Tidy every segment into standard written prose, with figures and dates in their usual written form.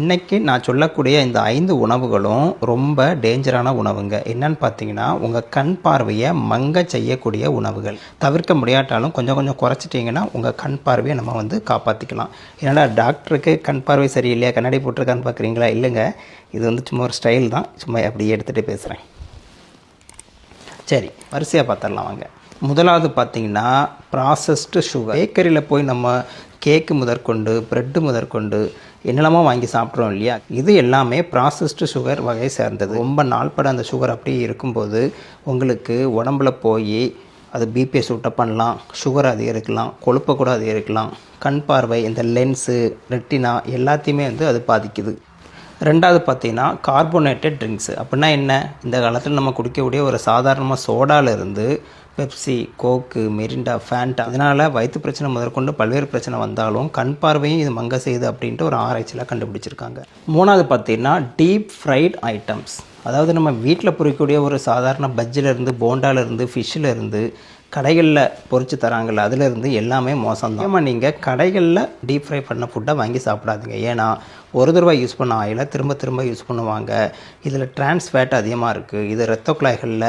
இன்றைக்கி நான் சொல்லக்கூடிய இந்த 5 உணவுகளும் ரொம்ப டேஞ்சரான உணவுங்க. என்னன்னு பார்த்தீங்கன்னா, உங்கள் கண் பார்வையை மங்க செய்யக்கூடிய உணவுகள். தவிர்க்க முடியாட்டாலும் கொஞ்சம் கொஞ்சம் குறைச்சிட்டிங்கன்னா உங்கள் கண் பார்வையை நம்ம காப்பாற்றிக்கலாம். ஏன்னா டாக்டருக்கு கண் பார்வை சரியில்லையா, கண்ணாடி போட்டிருக்கான்னு பார்க்குறீங்களா? இல்லைங்க, இது சும்மா ஒரு ஸ்டைல் தான். சும்மா அப்படியே எடுத்துகிட்டு பேசுகிறேன். சரி, வரிசையாக பார்த்துடலாம் வாங்க. முதலாவது பார்த்திங்கன்னா ப்ராசஸ்டு சுகர். பேக்கரியில் போய் நம்ம கேக்கு முதற்கொண்டு ப்ரெட்டு முதற்கொண்டு என்னெல்லாமோ வாங்கி சாப்பிட்றோம் இல்லையா, இது எல்லாமே ப்ராசஸ்டு சுகர் வகையை சேர்ந்தது. ரொம்ப நாள்பட அந்த சுகர் அப்படியே இருக்கும்போது உங்களுக்கு உடம்புல போய் அது பிபியை சூட்டை பண்ணலாம், சுகர் அதிகரிக்கலாம், கொழுப்பை கூட அதிகரிக்கலாம், கண் பார்வை, இந்த லென்ஸு, ரெட்டினா எல்லாத்தையுமே அது பாதிக்குது. ரெண்டாவது பார்த்திங்கன்னா கார்போனேட்டட் ட்ரிங்க்ஸு. அப்படின்னா என்ன? இந்த காலத்தில் நம்ம குடிக்கக்கூடிய ஒரு சாதாரணமாக சோடாவிலிருந்து பெப்சி, கோக்கு, மெரிண்டா, ஃபேண்டா, இதனால் வயிற்று பிரச்சனை முதற்கொண்டு பல்வேறு பிரச்சனை வந்தாலும் கண் பார்வையும் இது மங்க செய்யுது அப்படின்ட்டு ஒரு ஆராய்ச்சியில் கண்டுபிடிச்சிருக்காங்க. மூணாவது பார்த்திங்கன்னா டீப் ஃப்ரைட் ஐட்டம்ஸ். அதாவது நம்ம வீட்டில் பொறிக்கக்கூடிய ஒரு சாதாரண பஜ்ஜிலேருந்து, போண்டாலேருந்து, ஃபிஷ்ஷிலேருந்து, கடைகளில் பொறிச்சு தராங்கல்ல, அதிலேருந்து எல்லாமே மோசம்தான். ஏமா நீங்கள் கடைகளில் டீப் ஃப்ரை பண்ண ஃபுட்டை வாங்கி சாப்பிடாதீங்க. ஏன்னா ஒரு தடவை யூஸ் பண்ண ஆயிலை திரும்ப திரும்ப யூஸ் பண்ணுவாங்க. இதில் டிரான்ஸ் ஃபேட் அதிகமாக இருக்குது. இது இரத்த குழாய்களில்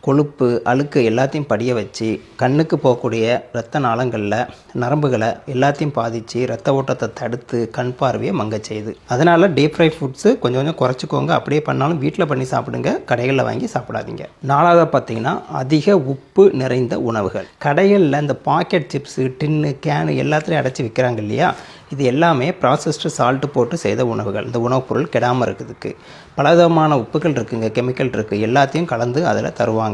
கொழுப்பு, அழுக்கு எல்லாத்தையும் படிய வச்சு கண்ணுக்கு போகக்கூடிய இரத்த நாளங்களில் நரம்புகளை எல்லாத்தையும் பாதித்து இரத்த ஓட்டத்தை தடுத்து கண் பார்வையை மங்க செய்யுது. அதனால் டீப் ஃப்ரை ஃபுட்ஸு கொஞ்சம் கொஞ்சம் குறைச்சிக்கோங்க. அப்படியே பண்ணாலும் வீட்டில் பண்ணி சாப்பிடுங்க, கடைகளில் வாங்கி சாப்பிடாதீங்க. நாலாவது பார்த்திங்கன்னா அதிக உப்பு நிறைந்த உணவுகள். கடைகளில் இந்த பாக்கெட் சிப்ஸு, டின்னு, கேனு எல்லாத்துலேயும் அடைச்சி விற்கிறாங்க இல்லையா, இது எல்லாமே ப்ராசஸ்டு சால்ட்டு போட்டு செய்த உணவுகள். இந்த உணவுப் பொருள் கெடாமல் இருக்கிறதுக்கு பலவிதமான உப்புகள் இருக்குங்க, கெமிக்கல் இருக்குது, எல்லாத்தையும் கலந்து அதில் தருவாங்க.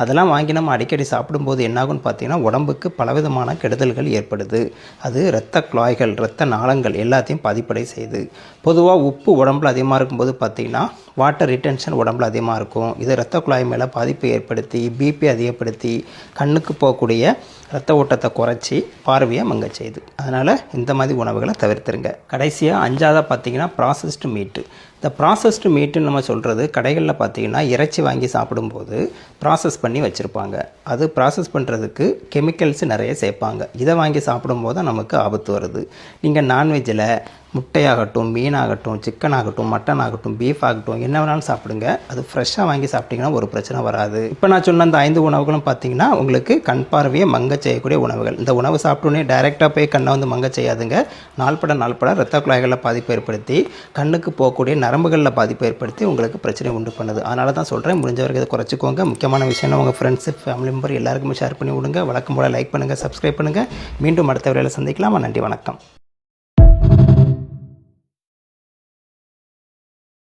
அதெல்லாம் வாங்கி நம்ம அடிக்கடி சாப்பிடும்போது என்னாகும்னு பார்த்தீங்கன்னா உடம்புக்கு பலவிதமான கெடுதல்கள் ஏற்படுது. அது இரத்த குழாய்கள், இரத்த நாளங்கள் எல்லாத்தையும் பாதிப்படை செய்யுது. பொதுவாக உப்பு உடம்புல அதிகமாக இருக்கும்போது பார்த்திங்கன்னா வாட்டர் ரிட்டென்ஷன் உடம்புல அதிகமாக இருக்கும். இது இரத்த குழாய் மேலே பாதிப்பை ஏற்படுத்தி பிபி அதிகப்படுத்தி கண்ணுக்கு போகக்கூடிய இரத்த ஓட்டத்தை குறைச்சி பார்வையை மங்க செய்யுது. அதனால் இந்த மாதிரி உணவுகளை தவிர்த்துருங்க. கடைசியாக 5ஆவதாக பார்த்திங்கன்னா ப்ராசஸ்டு மீட்டு. இந்த ப்ராசஸ்டு மீட்டுன்னு நம்ம சொல்கிறது, கடைகளில் பார்த்திங்கன்னா இறைச்சி வாங்கி சாப்பிடும்போது ப்ராசஸ் பண்ணி வச்சுருப்பாங்க. அது ப்ராசஸ் பண்ணுறதுக்கு கெமிக்கல்ஸ் நிறைய சேர்ப்பாங்க. இதை வாங்கி சாப்பிடும்போது தான் நமக்கு ஆபத்து வருது. நீங்கள் நான்வெஜ்ஜில் முட்டையாகட்டும், மீனாகட்டும், சிக்கன் ஆகட்டும், மட்டன் ஆகட்டும், பீஃப் ஆகட்டும், என்ன வேணாலும் சாப்பிடுங்க. அது ஃப்ரெஷ்ஷாக வாங்கி சாப்பிட்டிங்கன்னா ஒரு பிரச்சனை வராது. இப்போ நான் சொன்ன அந்த 5 உணவுகளும் பார்த்திங்கன்னா உங்களுக்கு கண் பார்வையை மங்க செய்யக்கூடிய உணவுகள். இந்த உணவு சாப்பிட்டோன்னே டைரெக்டாக போய் கண்ணை மங்க செய்யாதுங்க. நாள்பட இரத்த குழாய்களில் பாதிப்பு ஏற்படுத்தி கண்ணுக்கு போகக்கூடிய நரம்புகளில் பாதிப்பு ஏற்படுத்தி உங்களுக்கு பிரச்சனை உண்டு பண்ணுது. அதனால தான் சொல்கிறேன், முடிஞ்சவர்கள் இதை குறைச்சிக்கோங்க. முக்கியமான விஷயம் உங்கள் ஃப்ரெண்ட்ஸு, ஃபேமிலி மெம்பர் எல்லாருக்குமே ஷேர் பண்ணி விடுங்க. வழக்கம் போல் லைக் பண்ணுங்கள், சப்ஸ்கிரைப் பண்ணுங்கள். மீண்டும் அடுத்த வேளையில் சந்திக்கலாம். நன்றி, வணக்கம்.